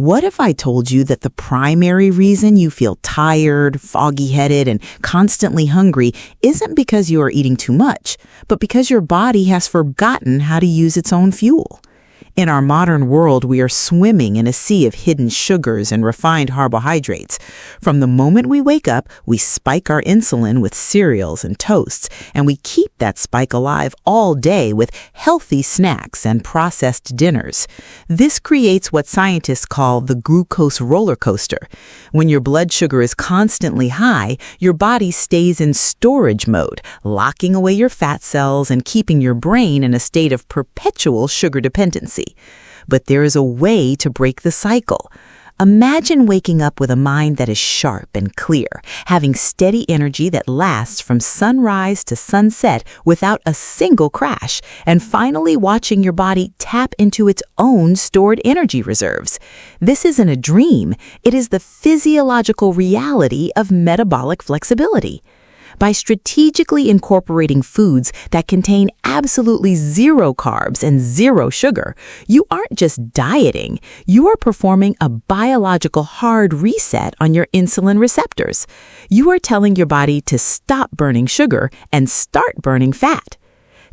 What if I told you that the primary reason you feel tired, foggy-headed, and constantly hungry isn't because you are eating too much, but because your body has forgotten how to use its own fuel? In our modern world, we are swimming in a sea of hidden sugars and refined carbohydrates. From the moment we wake up, we spike our insulin with cereals and toasts, and we keep that spike alive all day with healthy snacks and processed dinners. This creates what scientists call the glucose roller coaster. When your blood sugar is constantly high, your body stays in storage mode, locking away your fat cells and keeping your brain in a state of perpetual sugar dependency. But there is a way to break the cycle. Imagine waking up with a mind that is sharp and clear, having steady energy that lasts from sunrise to sunset without a single crash, and finally watching your body tap into its own stored energy reserves. This isn't a dream. It is the physiological reality of metabolic flexibility. By strategically incorporating foods that contain absolutely zero carbs and zero sugar, you aren't just dieting, you are performing a biological hard reset on your insulin receptors. You are telling your body to stop burning sugar and start burning fat.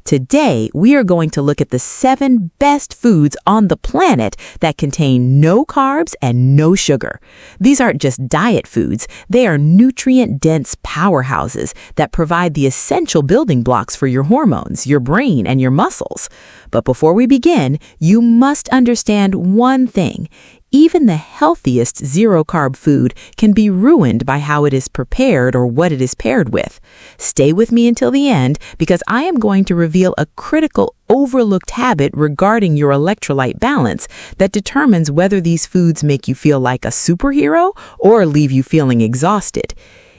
Today, we are going to look at the 7 best foods on the planet that contain no carbs and no sugar. These aren't just diet foods, they are nutrient-dense powerhouses that provide the essential building blocks for your hormones, your brain, and your muscles. But before we begin, you must understand one thing. Even the healthiest zero-carb food can be ruined by how it is prepared or what it is paired with. Stay with me until the end because I am going to reveal a critical overlooked habit regarding your electrolyte balance that determines whether these foods make you feel like a superhero or leave you feeling exhausted.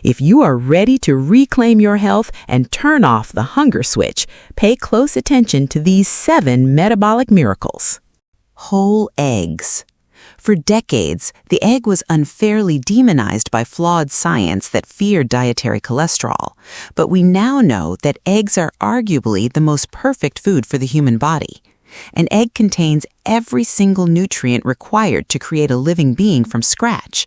If you are ready to reclaim your health and turn off the hunger switch, pay close attention to these 7 metabolic miracles. Whole eggs. For decades, the egg was unfairly demonized by flawed science that feared dietary cholesterol. But we now know that eggs are arguably the most perfect food for the human body. An egg contains every single nutrient required to create a living being from scratch.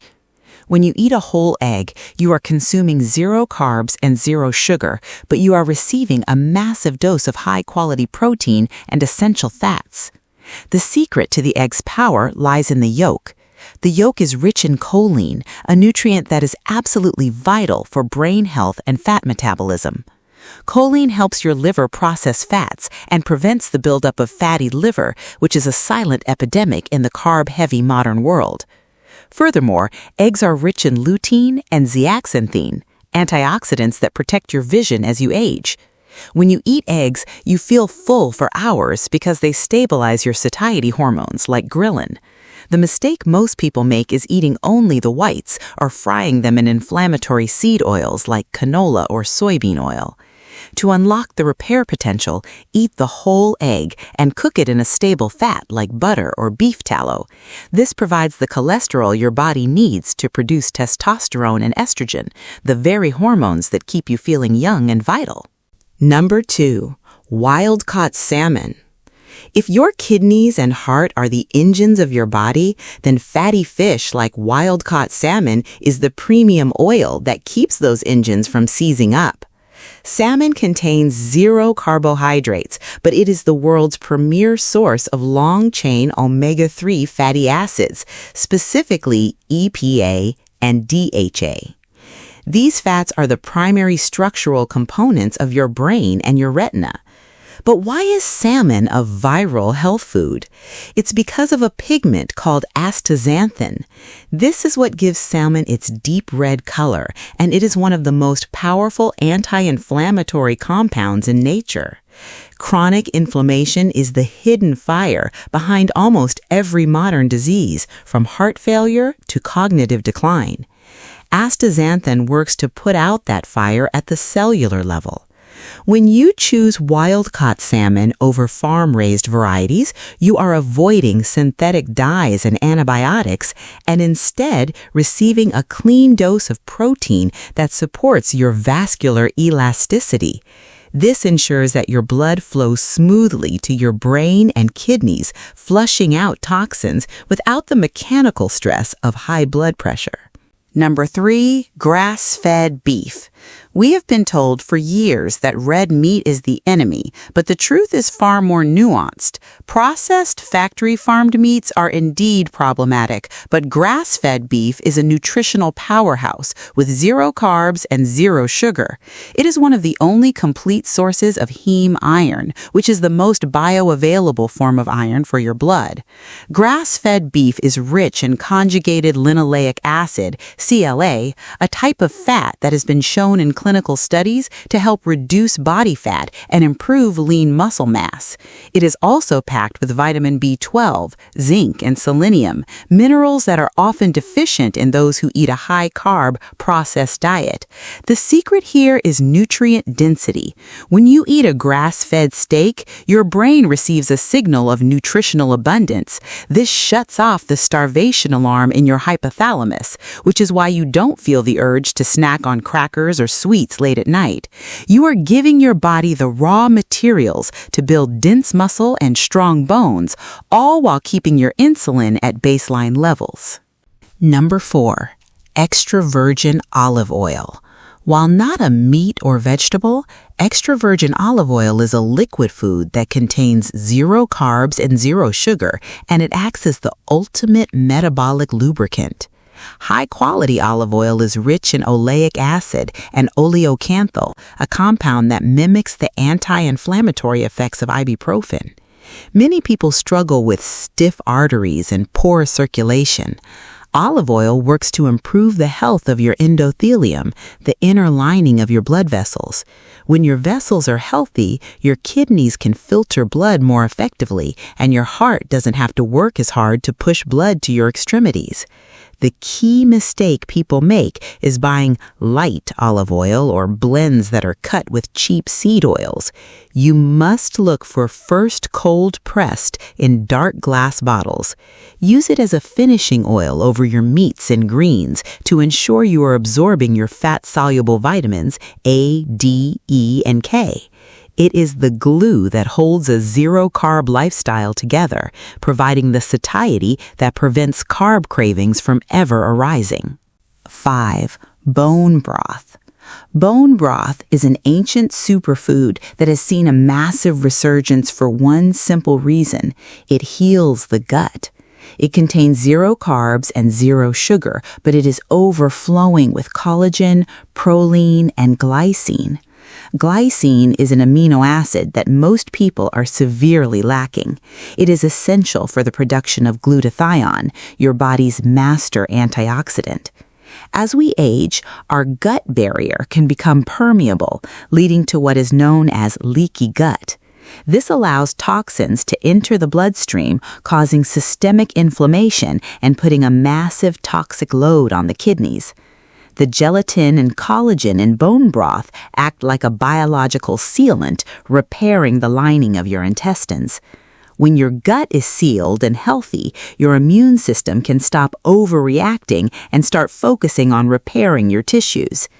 When you eat a whole egg, you are consuming 0 carbs and 0 sugar, but you are receiving a massive dose of high-quality protein and essential fats. The secret to the egg's power lies in the yolk. The yolk is rich in choline, a nutrient that is absolutely vital for brain health and fat metabolism. Choline helps your liver process fats and prevents the buildup of fatty liver, which is a silent epidemic in the carb-heavy modern world. Furthermore, eggs are rich in lutein and zeaxanthin, antioxidants that protect your vision as you age. When you eat eggs, you feel full for hours because they stabilize your satiety hormones like ghrelin. The mistake most people make is eating only the whites or frying them in inflammatory seed oils like canola or soybean oil. To unlock the repair potential, eat the whole egg and cook it in a stable fat like butter or beef tallow. This provides the cholesterol your body needs to produce testosterone and estrogen, the very hormones that keep you feeling young and vital. Number 2, wild-caught salmon. If your kidneys and heart are the engines of your body, then fatty fish like wild-caught salmon is the premium oil that keeps those engines from seizing up. Salmon contains 0 carbohydrates, but it is the world's premier source of long-chain omega-3 fatty acids, specifically EPA and DHA. These fats are the primary structural components of your brain and your retina. But why is salmon a viral health food? It's because of a pigment called astaxanthin. This is what gives salmon its deep red color, and it is one of the most powerful anti-inflammatory compounds in nature. Chronic inflammation is the hidden fire behind almost every modern disease, from heart failure to cognitive decline. Astaxanthin works to put out that fire at the cellular level. When you choose wild-caught salmon over farm-raised varieties, you are avoiding synthetic dyes and antibiotics and instead receiving a clean dose of protein that supports your vascular elasticity. This ensures that your blood flows smoothly to your brain and kidneys, flushing out toxins without the mechanical stress of high blood pressure. Number 3, grass-fed beef. We have been told for years that red meat is the enemy, but the truth is far more nuanced. Processed, factory-farmed meats are indeed problematic, but grass-fed beef is a nutritional powerhouse with 0 carbs and 0 sugar. It is one of the only complete sources of heme iron, which is the most bioavailable form of iron for your blood. Grass-fed beef is rich in conjugated linoleic acid, CLA, a type of fat that has been shown in clinical studies to help reduce body fat and improve lean muscle mass. It is also packed with vitamin B12, zinc, and selenium, minerals that are often deficient in those who eat a high-carb, processed diet. The secret here is nutrient density. When you eat a grass-fed steak, your brain receives a signal of nutritional abundance. This shuts off the starvation alarm in your hypothalamus, which is why you don't feel the urge to snack on crackers or sweets late at night. You are giving your body the raw materials to build dense muscle and strong bones, all while keeping your insulin at baseline levels. Number 4, extra virgin olive oil. While not a meat or vegetable, extra virgin olive oil is a liquid food that contains 0 carbs and 0 sugar, and it acts as the ultimate metabolic lubricant. High-quality olive oil is rich in oleic acid and oleocanthal, a compound that mimics the anti-inflammatory effects of ibuprofen. Many people struggle with stiff arteries and poor circulation. Olive oil works to improve the health of your endothelium, the inner lining of your blood vessels. When your vessels are healthy, your kidneys can filter blood more effectively, and your heart doesn't have to work as hard to push blood to your extremities. The key mistake people make is buying light olive oil or blends that are cut with cheap seed oils. You must look for first cold pressed in dark glass bottles. Use it as a finishing oil over your meats and greens to ensure you are absorbing your fat-soluble vitamins A, D, E, and K. It is the glue that holds a 0-carb lifestyle together, providing the satiety that prevents carb cravings from ever arising. 5. Bone broth. Bone broth is an ancient superfood that has seen a massive resurgence for one simple reason: it heals the gut. It contains 0 carbs and 0 sugar, but it is overflowing with collagen, proline, and glycine. Glycine is an amino acid that most people are severely lacking. It is essential for the production of glutathione, your body's master antioxidant. As we age, our gut barrier can become permeable, leading to what is known as leaky gut. This allows toxins to enter the bloodstream, causing systemic inflammation and putting a massive toxic load on the kidneys. The gelatin and collagen in bone broth act like a biological sealant, repairing the lining of your intestines. When your gut is sealed and healthy, your immune system can stop overreacting and start focusing on repairing your tissues.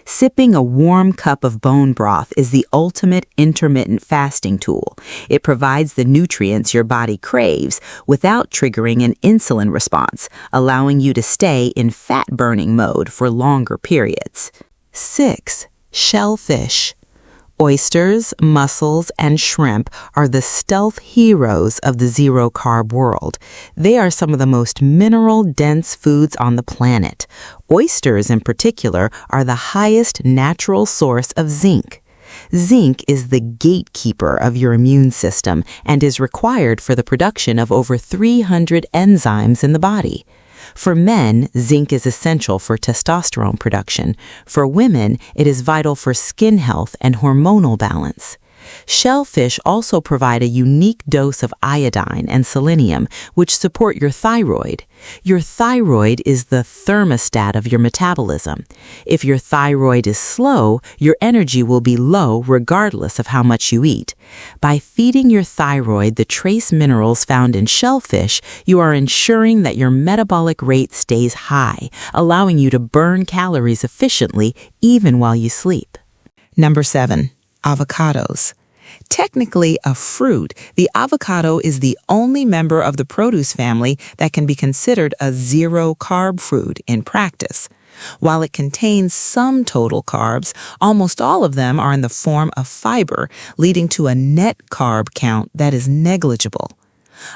Sipping a warm cup of bone broth is the ultimate intermittent fasting tool. It provides the nutrients your body craves without triggering an insulin response, allowing you to stay in fat-burning mode for longer periods. 6. Shellfish. Oysters, mussels, and shrimp are the stealth heroes of the 0-carb world. They are some of the most mineral-dense foods on the planet. Oysters, in particular, are the highest natural source of zinc. Zinc is the gatekeeper of your immune system and is required for the production of over 300 enzymes in the body. For men, zinc is essential for testosterone production. For women, it is vital for skin health and hormonal balance. Shellfish also provide a unique dose of iodine and selenium, which support your thyroid. Your thyroid is the thermostat of your metabolism. If your thyroid is slow, your energy will be low regardless of how much you eat. By feeding your thyroid the trace minerals found in shellfish, you are ensuring that your metabolic rate stays high, allowing you to burn calories efficiently even while you sleep. Number 7. Avocados. Technically a fruit, the avocado is the only member of the produce family that can be considered a zero-carb fruit in practice. While it contains some total carbs, almost all of them are in the form of fiber, leading to a net carb count that is negligible.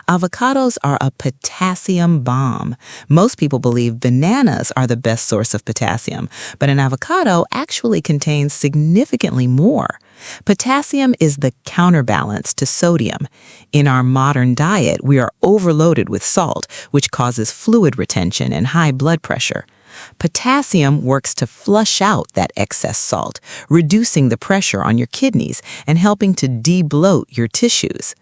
Avocados are a potassium bomb. Most people believe bananas are the best source of potassium, but an avocado actually contains significantly more. Potassium is the counterbalance to sodium. In our modern diet, we are overloaded with salt, which causes fluid retention and high blood pressure. Potassium works to flush out that excess salt, reducing the pressure on your kidneys and helping to de-bloat your tissues.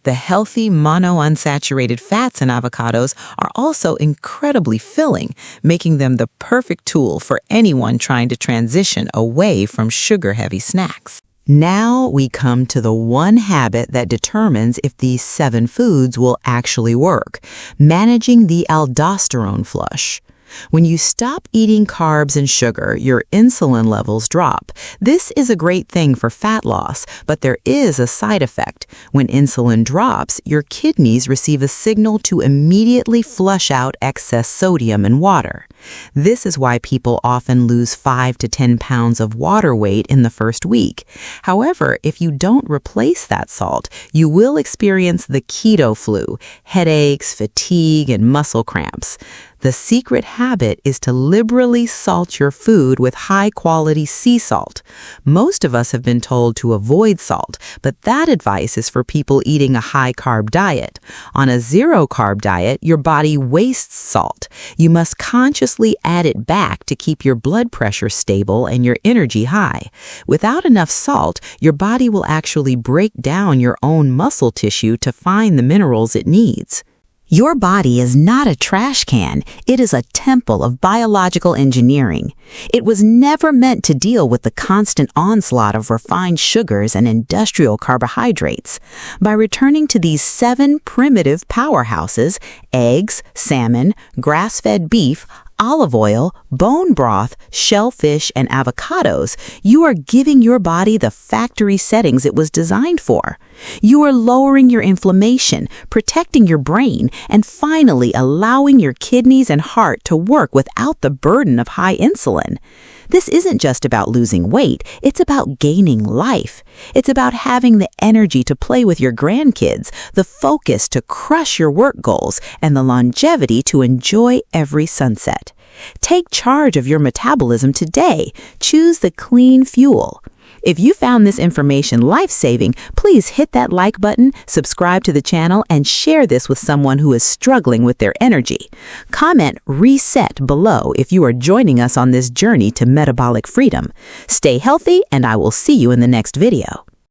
The healthy monounsaturated fats in avocados are also incredibly filling, making them the perfect tool for anyone trying to transition away from sugar-heavy snacks. Now we come to the one habit that determines if these 7 foods will actually work: managing the aldosterone flush. When you stop eating carbs and sugar, your insulin levels drop. This is a great thing for fat loss, but there is a side effect. When insulin drops, your kidneys receive a signal to immediately flush out excess sodium and water. This is why people often lose 5 to 10 pounds of water weight in the first week. However, if you don't replace that salt, you will experience the keto flu, headaches, fatigue, and muscle cramps. The secret habit is to liberally salt your food with high-quality sea salt. Most of us have been told to avoid salt, but that advice is for people eating a high-carb diet. On a zero-carb diet, your body wastes salt. You must consciously add it back to keep your blood pressure stable and your energy high. Without enough salt, your body will actually break down your own muscle tissue to find the minerals it needs. Your body is not a trash can. It is a temple of biological engineering. It was never meant to deal with the constant onslaught of refined sugars and industrial carbohydrates. By returning to these 7 primitive powerhouses, eggs, salmon, grass-fed beef, olive oil, bone broth, shellfish, and avocados, you are giving your body the factory settings it was designed for. You are lowering your inflammation, protecting your brain, and finally allowing your kidneys and heart to work without the burden of high insulin. This isn't just about losing weight, it's about gaining life. It's about having the energy to play with your grandkids, the focus to crush your work goals, and the longevity to enjoy every sunset. Take charge of your metabolism today. Choose the clean fuel. If you found this information life-saving, please hit that like button, subscribe to the channel, and share this with someone who is struggling with their energy. Comment "reset" below if you are joining us on this journey to metabolic freedom. Stay healthy, and I will see you in the next video.